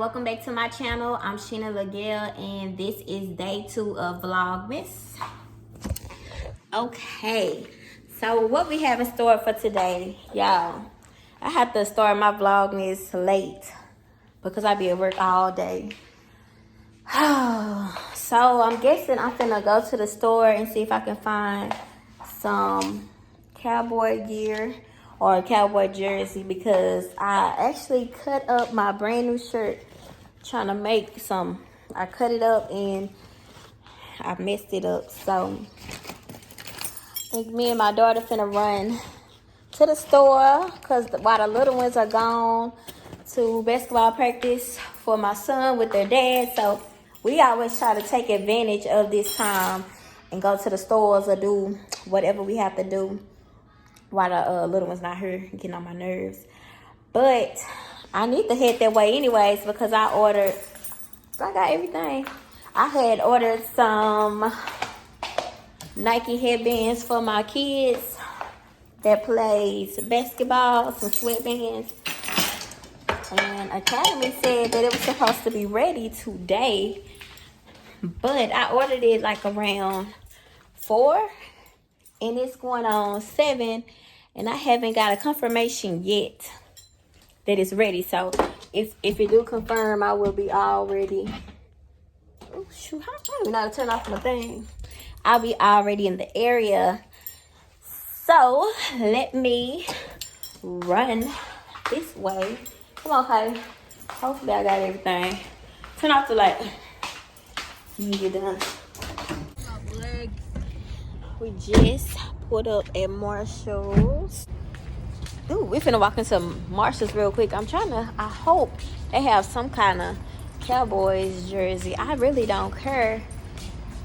welcome back to my channel. I'm Sheena Lagale and this is day 2 of Vlogmas. Okay, so what we have in store for today, y'all. I have to start my Vlogmas late because I be at work all day. So I'm guessing I'm finna go to the store and see if I can find some cowboy gear or a cowboy jersey, because I actually cut up my brand new shirt trying to make some. I cut it up and I messed it up. So I think me and my daughter finna run to the store because while the little ones are gone to basketball practice for my son with their dad. So we always try to take advantage of this time and go to the stores or do whatever we have to do while the little one's not here, getting on my nerves. But I need to head that way anyways because I got everything. I had ordered some Nike headbands for my kids that plays basketball, some sweatbands. And Academy said that it was supposed to be ready today, but I ordered it like around 4 and it's going on 7, and I haven't got a confirmation yet that it's ready. So if it do confirm, I will be all ready. Oh shoot, I don't even know how to turn off my thing. I'll be already in the area. So let me run this way. Come on, Kylie. Hopefully I got everything. Turn off the light. You get done. We just pulled up at Marshall's. Ooh, we finna walk into Marshall's real quick. I hope they have some kind of Cowboys jersey. I really don't care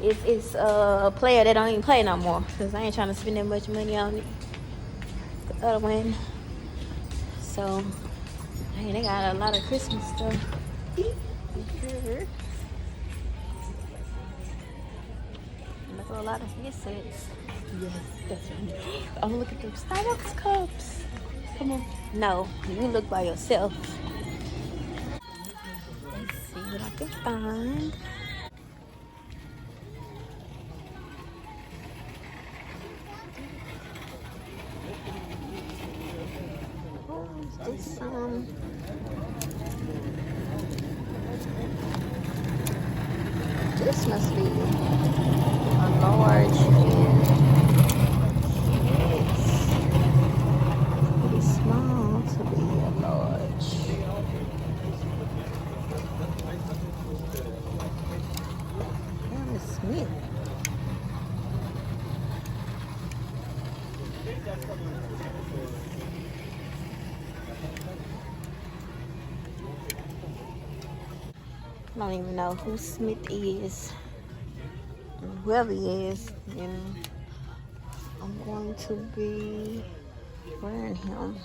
if it's a player that don't even play no more, because I ain't trying to spend that much money on it. The other one. So, hey, they got a lot of Christmas stuff. Look at a lot of headsets. Yes, that's right. Oh, look at those Starbucks cups. Come on. No, you look by yourself. Let's see what I can find. Oh, is this this must be a large and it's pretty small to be a large. That is Smith. I don't even know who Smith is. Whoever he is, you know, I'm going to be wearing him.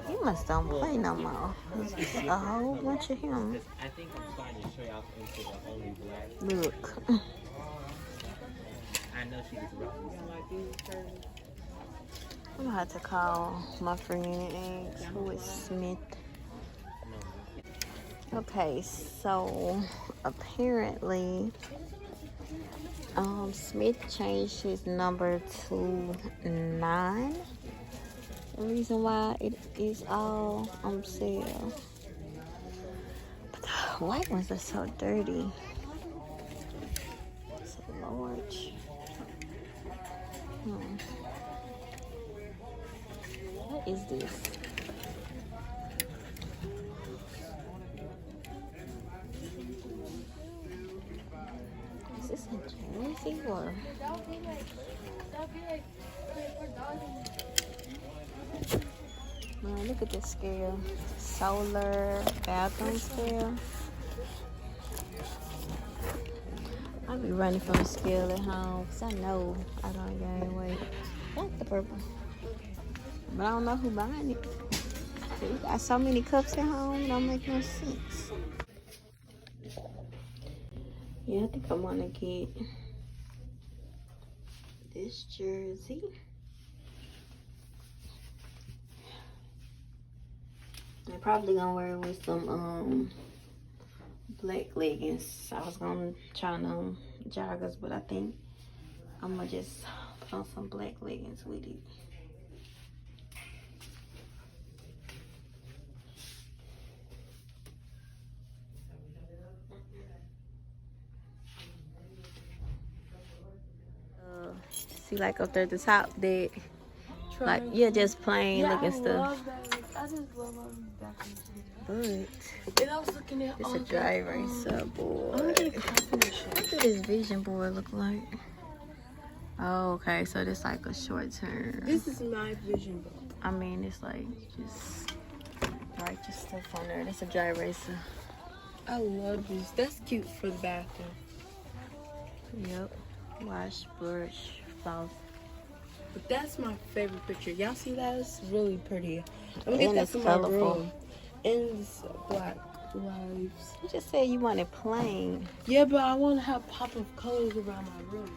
He must don't play no more. There's a whole bunch of him. I think I'm starting to stray off into the only black. Look. I know she was rocking like these. I'm gonna have to call my friend and ask who is Smith. Okay, so apparently Smith changed his number to 9. The reason why it is all on sale. But the white ones are so dirty. It's a large. What is this? Is this a jersey or? Man, look at this scale. Solar bathroom scale. I'll be running from a scale at home because I know I don't gain weight. I like the purple. But I don't know who buying it. We got so many cups at home, it don't make no sense. Yeah, I think I want to get this jersey. I'm probably gonna wear it with some black leggings. I was gonna try on joggers, but I think I'm gonna just put on some black leggings with it. See, like up there at the top, that like just plain looking stuff. I just love all these backwards. But And I was looking at it's a dry eraser board. I'm gonna copy this shit. What does this vision board look like? Oh, okay, so this like a short term. This is my vision board. I mean, it's like just write your stuff on there. It's a dry eraser. I love this. That's cute for the bathroom. Yep. Wash, brush, floss. But that's my favorite picture. Y'all see that? It's really pretty. I'm gonna And get that it's for my colorful. room. And it's black lives. You just said you want it plain. Yeah, but I want to have pop of colors around my room.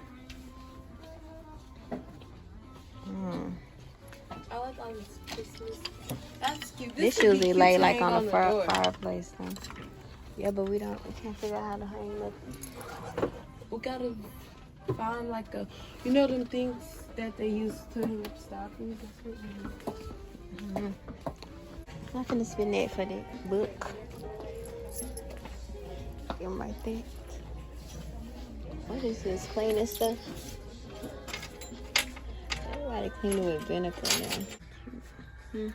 I like all this Christmas. That's cute. This would be usually cute lay to like hang on the door. fireplace. Huh? Yeah, but we can't figure out how to hang nothing. We gotta find like a, you know them things that they use to hang up stockings. I'm finna spend that for the book. Get 'em right there. What is this? Cleaning stuff? Everybody clean it with vinegar now.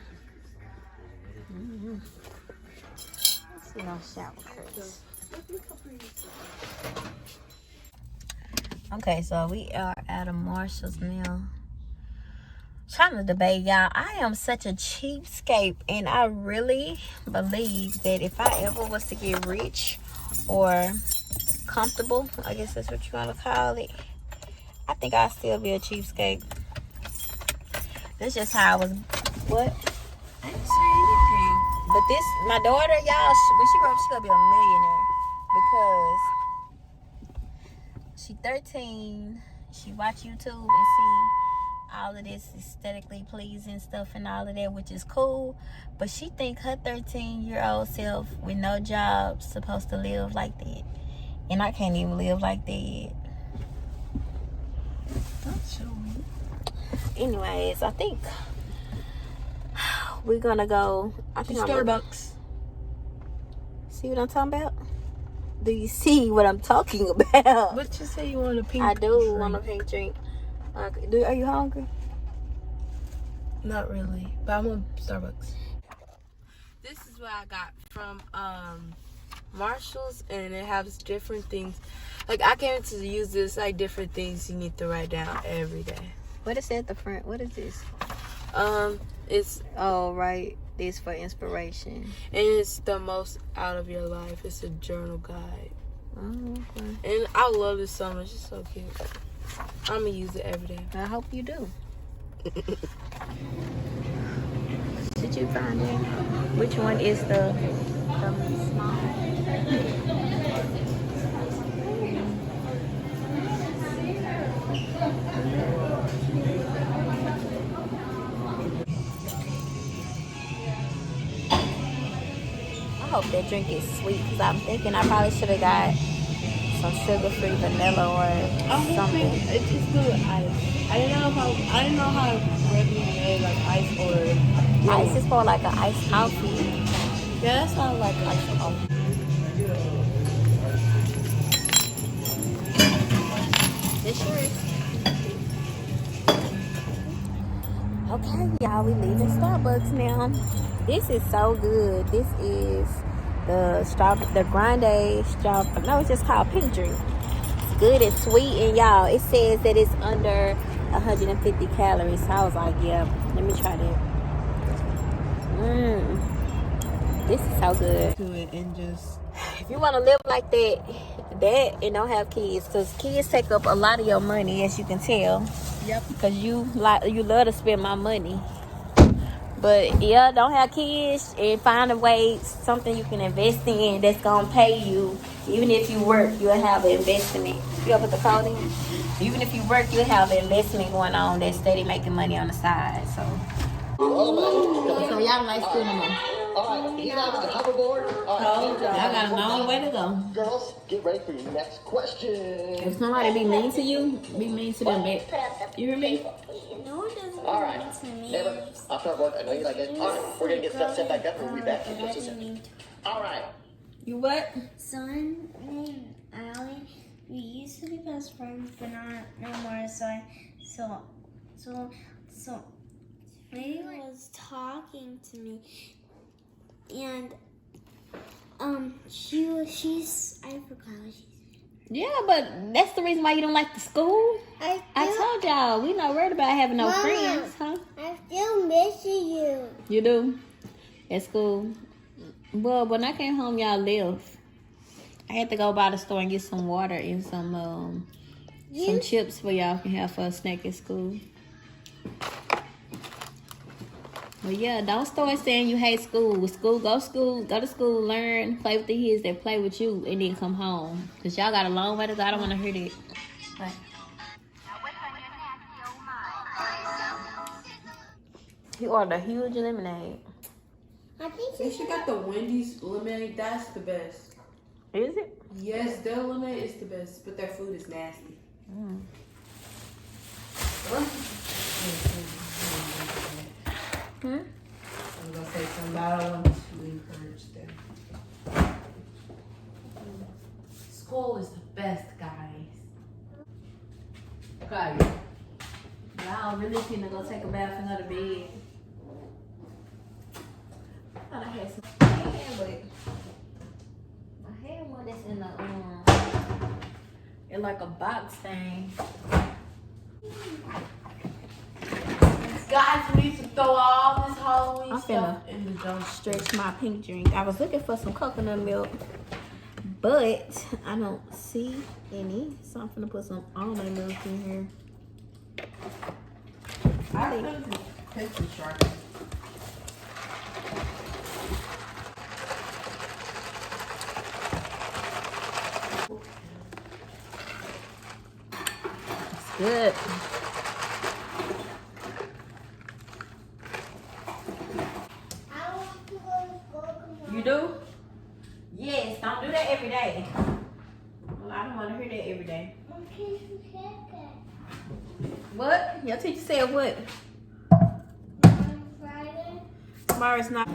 Let's see no shower curtains. Okay, so we are at a Marshall's now. Trying to debate, y'all. I am such a cheapskate, and I really believe that if I ever was to get rich or comfortable, I guess that's what you want to call it, I think I'd still be a cheapskate. That's just how I was. What? I didn't say anything. But this, my daughter, y'all, when she grow up, she's gonna be a millionaire because she 13. She watch YouTube and see all of this aesthetically pleasing stuff and all of that, which is cool. But she think her 13-year-old self with no job supposed to live like that, and I can't even live like that yet. That's so weird. Anyways, I think we're gonna go. I think Starbucks. See what I'm talking about? Do you see what I'm talking about? But you say you want a pink I do drink. want a pink drink. Are you hungry? Not really, but I want Starbucks. This is what I got from Marshall's, and it has different things. Like, I came to use this, like, different things you need to write down every day. What is at the front? What is this? It's Oh, right. This for inspiration. and it's the most out of your life. It's a journal guide, Oh, okay. and I love this so much. It's so cute. I'm gonna use it every day. I hope you do. Did you find it? Which one is the small? I hope that drink is sweet because I'm thinking I probably should have got some sugar-free vanilla or something. It's just good with ice. I didn't know how to regularly made like ice or Ice is for like an iced coffee. yeah, that sounds like ice coffee. This sure is. Okay, y'all, we leaving Starbucks now. This is so good. This is the grande strawberry. No, it's just called pink drink. It's good and sweet, and y'all, it says that it's under 150 calories. So I was like, yeah, let me try that. This is so good. To it and just If you want to live like that and don't have kids, because kids take up a lot of your money, as you can tell. yep. Because you love to spend my money. But yeah, don't have kids and find a way, something you can invest in that's gonna pay you. Even if you work, you'll have an investment. You gotta put the code in. Even if you work, you'll have an investment going on that's steady making money on the side. So y'all like school no more. All right, Eli with the hoverboard. All right, I got a long way to go. girls, get ready for your next question. If somebody be mean to you, be mean to them, babe. You hear me? No one doesn't All right, mean to me. never. I'll start work. I know you like it. All right, we're gonna get stuff set back up. We'll be back in just a second. All right. You what? Someone named Allie, we used to be best friends, but not no more. So Lady was talking to me, and she's I forgot what she said. Yeah, but that's the reason why you don't like the school. I told y'all, we not worried about having no Mama, friends, huh? I'm still missing you. You do? At school. Well, when I came home, y'all left. I had to go by the store and get some water and some chips for y'all can have for a snack at school. But yeah, don't start saying you hate school. Go to school, learn, play with the kids that play with you, and then come home. Cause y'all got a long way to go. I don't want to hear that. But he ordered a huge lemonade. I think Since you got the Wendy's lemonade, that's the best. Is it? Yes, their lemonade is the best, but their food is nasty. Mm. Hmm? I'm gonna say something about them to encourage them. School is the best, guys. Okay. Y'all really finna go take a bath and go to bed. I thought I had some hand, but I had one that's in in like a box thing. Guys, we need to throw all this Halloween I'm stuff finna in the dumpster. stretch my pink drink. I was looking for some coconut milk, but I don't see any. So I'm finna put some almond milk in here. I think pencil sharpener. It's good. I want to go to school tomorrow. You do? Yes, don't do that every day. Well, I don't want to hear that every day. Okay, so What? Your teacher said what? on Friday. Tomorrow's not.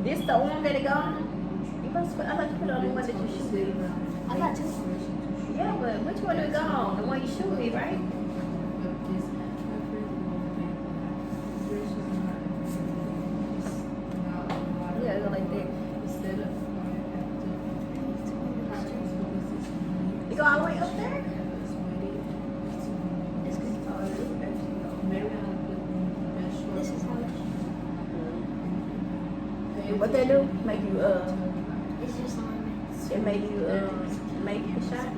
This the one that it go on? You supposed to put, I thought you put on the one that you shoot with. I got two. Yeah, but which one do it go on? The one you shoot with, right? Yeah, it go like that. You go all the way up there? This is how What they do? Make you this is how it made you make the shot.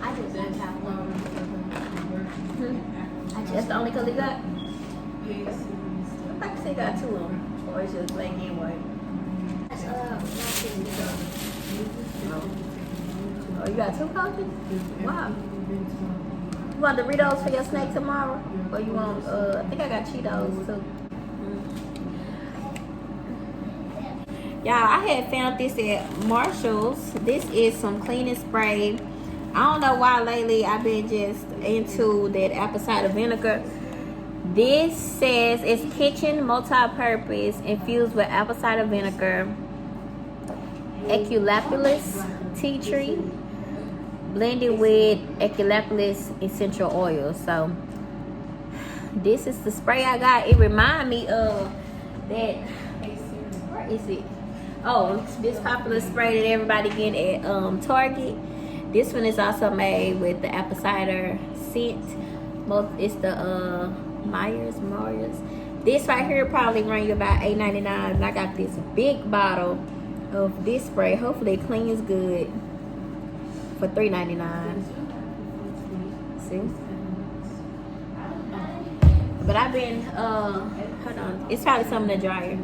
I just don't have one. That's the only color you got? I think you got two of them. Or it's just black and white. Oh, you got two coffees? Wow. You want Doritos for your snack tomorrow? Or you want, I think I got Cheetos too. Y'all, I had found this at Marshall's. This is some cleaning spray. I don't know why lately I've been just into that apple cider vinegar. This says it's kitchen multi-purpose infused with apple cider vinegar, eucalyptus tea tree, blended with eucalyptus essential oil. So this is the spray I got. It reminds me of that. Where is it? Oh, this popular spray that everybody get at Target. This one is also made with the apple cider scent. It's the Myers. This right here probably run you about $8.99. And I got this big bottle of this spray. Hopefully it cleans good for $3.99. See? But I've been hold on. It's probably some in the dryer.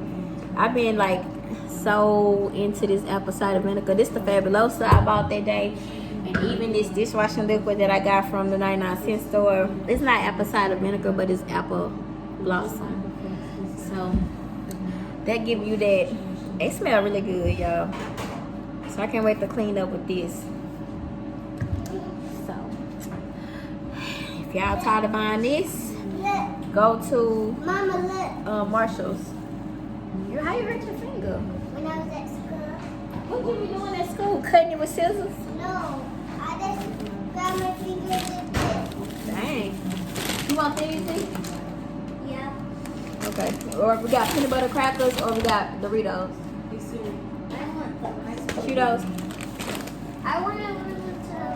I've been like so into this apple cider vinegar. This is the Fabulosa I bought that day. And even this dishwashing liquid that I got from the 99-cent store. It's not apple cider vinegar, but it's apple blossom. So that give you that. They smell really good, y'all. So I can't wait to clean up with this. So if y'all tired of buying this, Look, go to Mama, look. Marshall's. How you hurt your finger? When I was at school, What you be doing at school? Cutting it with scissors? no, I just grabbed my finger and did Dang. You want these? this. Yeah. Okay. Or we got peanut butter crackers or we got Doritos. I want those. Cheetos. I want to run to her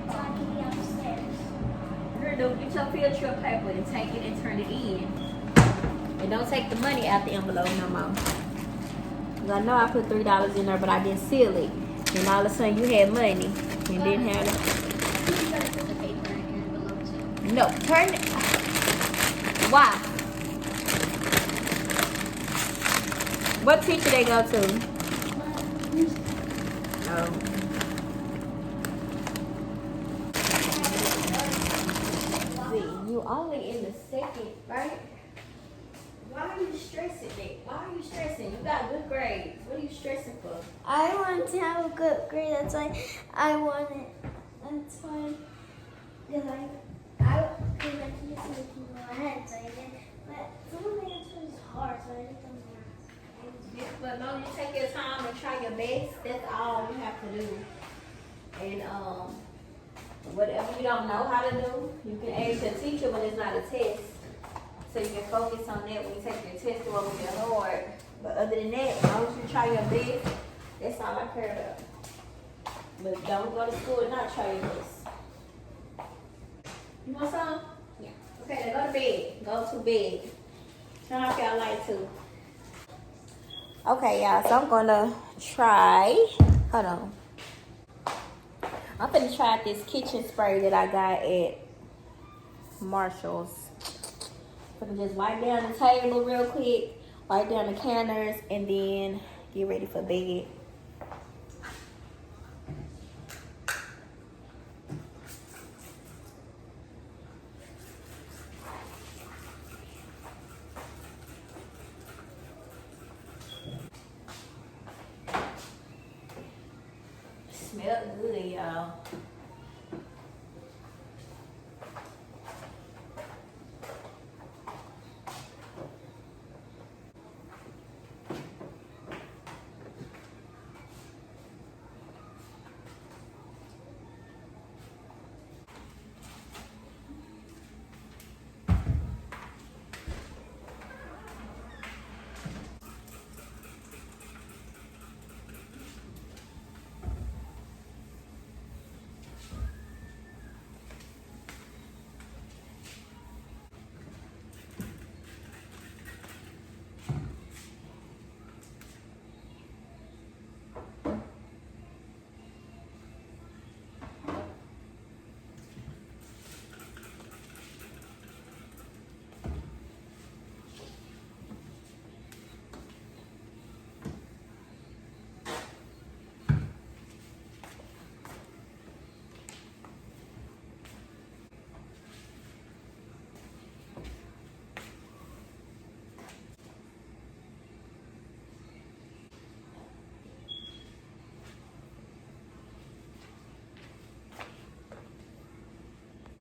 so I can be upstairs. Here, dude, get your field trip paper and take it and turn it in. And don't take the money out the envelope no more. Cause I know I put $3 in there, but I didn't seal it. And all of a sudden you had money and didn't have it. You gotta put the paper in your envelope too. No, turn it. Why? What teacher they go to? Oh. See, you only in the second, right? Why are you stressing it? Why are you stressing? You got good grades. What are you stressing for? I want to have a good grade. That's why I want it. That's why. Because because I can just make you go ahead. So I did. But some of the answers is hard, so I just don't know. But no, you take your time and try your best. That's all you have to do. And whatever you don't know how to do, you can ask your teacher when it's not a test. So you can focus on that when you take your test or when you're hard. But other than that, as long as you try your best, that's all I care about. But don't go to school and not try your best. You want some? Yeah. Okay, then go to bed. Go to bed. Turn off your light too. Okay, y'all, so I'm gonna try. Hold on. I'm gonna try this kitchen spray that I got at Marshall's. I'm gonna just wipe down the table real quick, wipe down the counters, and then get ready for bed.